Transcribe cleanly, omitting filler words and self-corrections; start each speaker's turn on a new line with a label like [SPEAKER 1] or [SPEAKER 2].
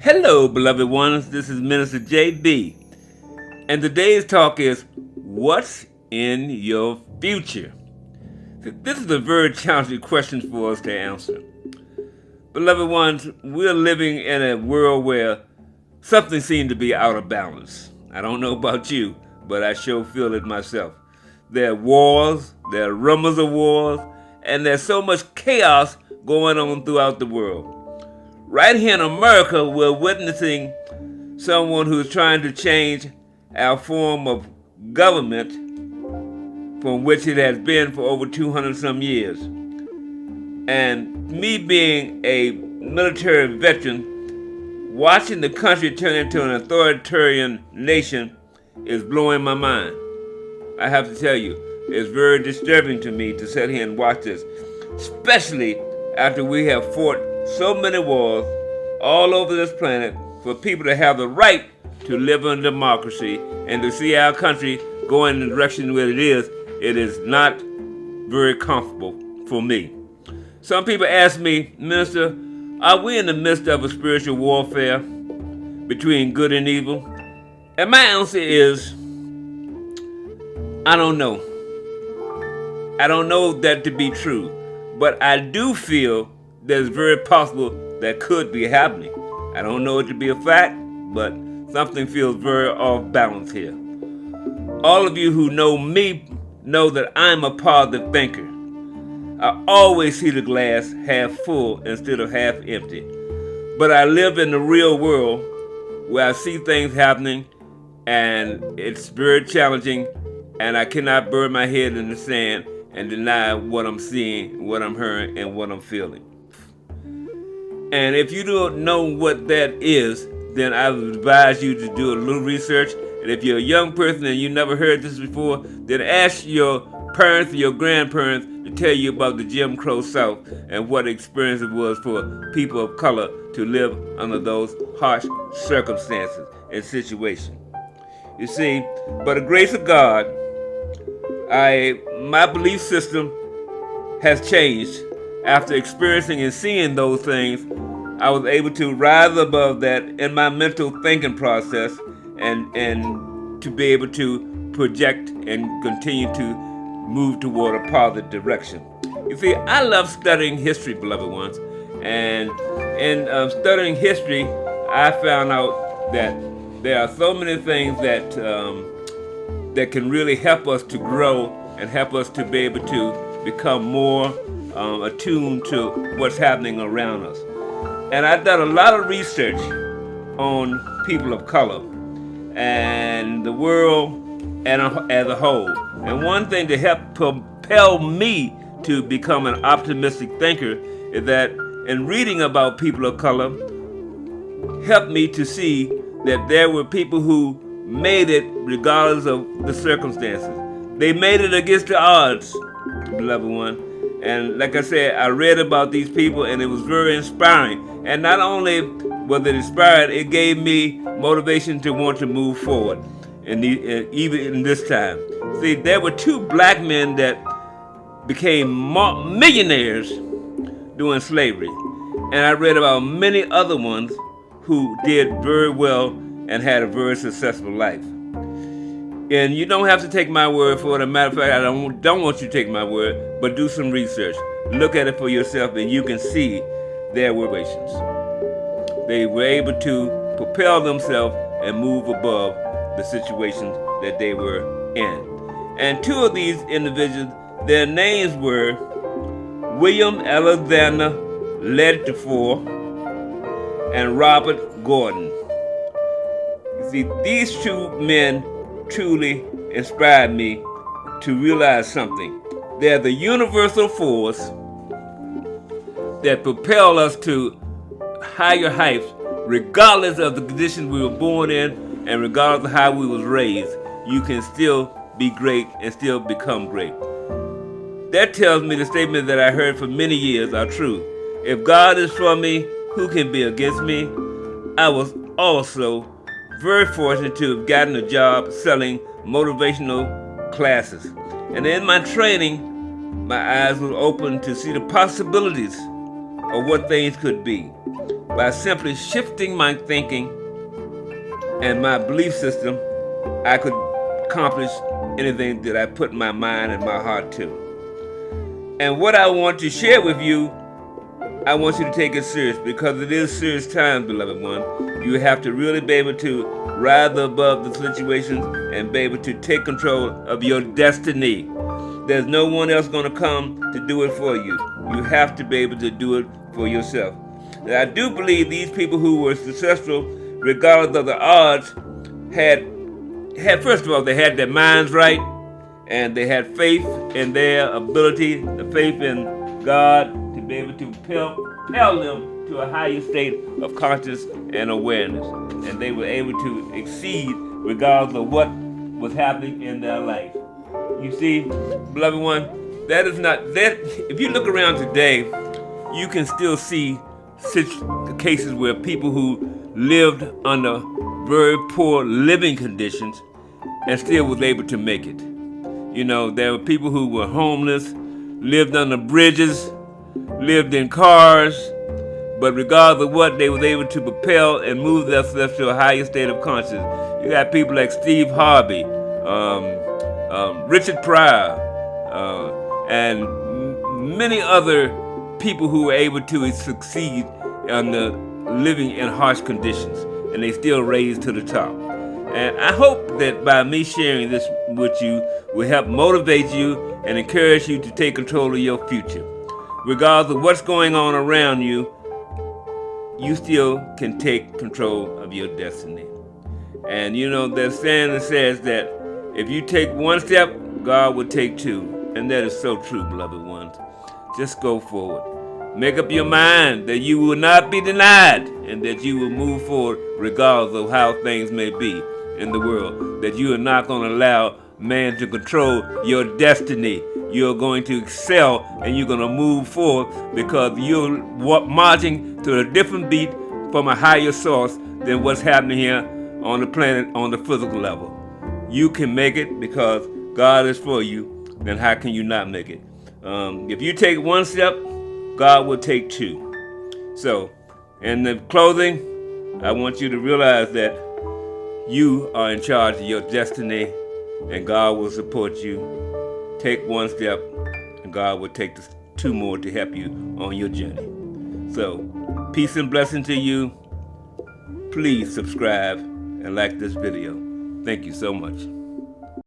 [SPEAKER 1] Hello, beloved ones. This is Minister JB, and today's talk is what's in your future? This is a very challenging question for us to answer. Beloved ones, we're living in a world where something seems to be out of balance. I don't know about you, but I sure feel it myself. There are wars, there are rumors of wars, and there's so much chaos going on throughout the world. Right here in America, we're witnessing someone who's trying to change our form of government from which it has been for over 200 some years. And me being a military veteran, watching the country turn into an authoritarian nation is blowing my mind. I have to tell you, it's very disturbing to me to sit here and watch this, especially after we have fought so many wars all over this planet for people to have the right to live in democracy and to see our country going in the direction where it is not very comfortable for me. Some people ask me, Minister, are we in the midst of a spiritual warfare between good and evil? And my answer is, I don't know. I don't know that to be true, but I do feel that it's very possible that could be happening. I don't know it to be a fact, but something feels very off balance here. All of you who know me know that I'm a positive thinker. I always see the glass half full instead of half empty. But I live in the real world where I see things happening and it's very challenging, and I cannot bury my head in the sand and deny what I'm seeing, what I'm hearing, and what I'm feeling. And if you don't know what that is, then I would advise you to do a little research. And if you're a young person and you never heard this before, then ask your parents or your grandparents to tell you about the Jim Crow South and what experience it was for people of color to live under those harsh circumstances and situations. You see, by the grace of God, my belief system has changed. After experiencing and seeing those things, I was able to rise above that in my mental thinking process and to be able to project and continue to move toward a positive direction. You see, I love studying history, beloved ones. And in studying history, I found out that there are so many things that can really help us to grow and help us to be able to become more attuned to what's happening around us. And I've done a lot of research on people of color and the world as a whole. And one thing to help propel me to become an optimistic thinker is that in reading about people of color helped me to see that there were people who made it regardless of the circumstances. They made it against the odds, beloved one. And like I said, I read about these people and it was very inspiring. And not only was it inspiring, it gave me motivation to want to move forward, even in this time. See, there were two black men that became millionaires during slavery. And I read about many other ones who did very well and had a very successful life. And you don't have to take my word for it. As a matter of fact, I don't want you to take my word, but do some research. Look at it for yourself and you can see their motivations. They were able to propel themselves and move above the situations that they were in. And two of these individuals, their names were William Alexander Ledford and Robert Gordon. You see, these two men truly inspired me to realize something. They're the universal force that propel us to higher heights regardless of the conditions we were born in and regardless of how we was raised. You can still be great and still become great. That tells me the statement that I heard for many years are true. If God is for me, who can be against me? I was also very fortunate to have gotten a job selling motivational classes. And in my training, my eyes were open to see the possibilities of what things could be. by simply shifting my thinking and my belief system, I could accomplish anything that I put my mind and my heart to. And what I want to share with you, I want you to take it serious, because it is serious times, beloved one. You have to really be able to rise above the situations and be able to take control of your destiny. There's no one else going to come to do it for you. You have to be able to do it for yourself. And I do believe these people who were successful, regardless of the odds, had first of all, they had their minds right, and they had faith in their ability, the faith in God, to be able to propel them to a higher state of conscious and awareness. And they were able to exceed regardless of what was happening in their life. You see, beloved one, that is not that. If you look around today, you can still see such cases where people who lived under very poor living conditions and still was able to make it. You know, there were people who were homeless, lived under bridges, lived in cars, but regardless of what, they was able to propel and move themselves to a higher state of consciousness. You got people like Steve Harvey, Richard Pryor, and many other people who were able to succeed under living in harsh conditions, and they still raised to the top. And I hope that by me sharing this with you will help motivate you and encourage you to take control of your future. Regardless of what's going on around you, you still can take control of your destiny. And you know, there's saying that says that if you take one step, God will take two. And that is so true, beloved ones. Just go forward. Make up your mind that you will not be denied, and that you will move forward regardless of how things may be in the world. That you are not going to allow man to control your destiny. You're going to excel, and you're going to move forward because you're marching to a different beat from a higher source than what's happening here on the planet on the physical level. You can make it because God is for you. Then how can you not make it? If you take one step, God will take two. So, in the closing, I want you to realize that you are in charge of your destiny, and God will support you. Take one step, and God will take the two more to help you on your journey. So, peace and blessing to you. Please subscribe and like this video. Thank you so much.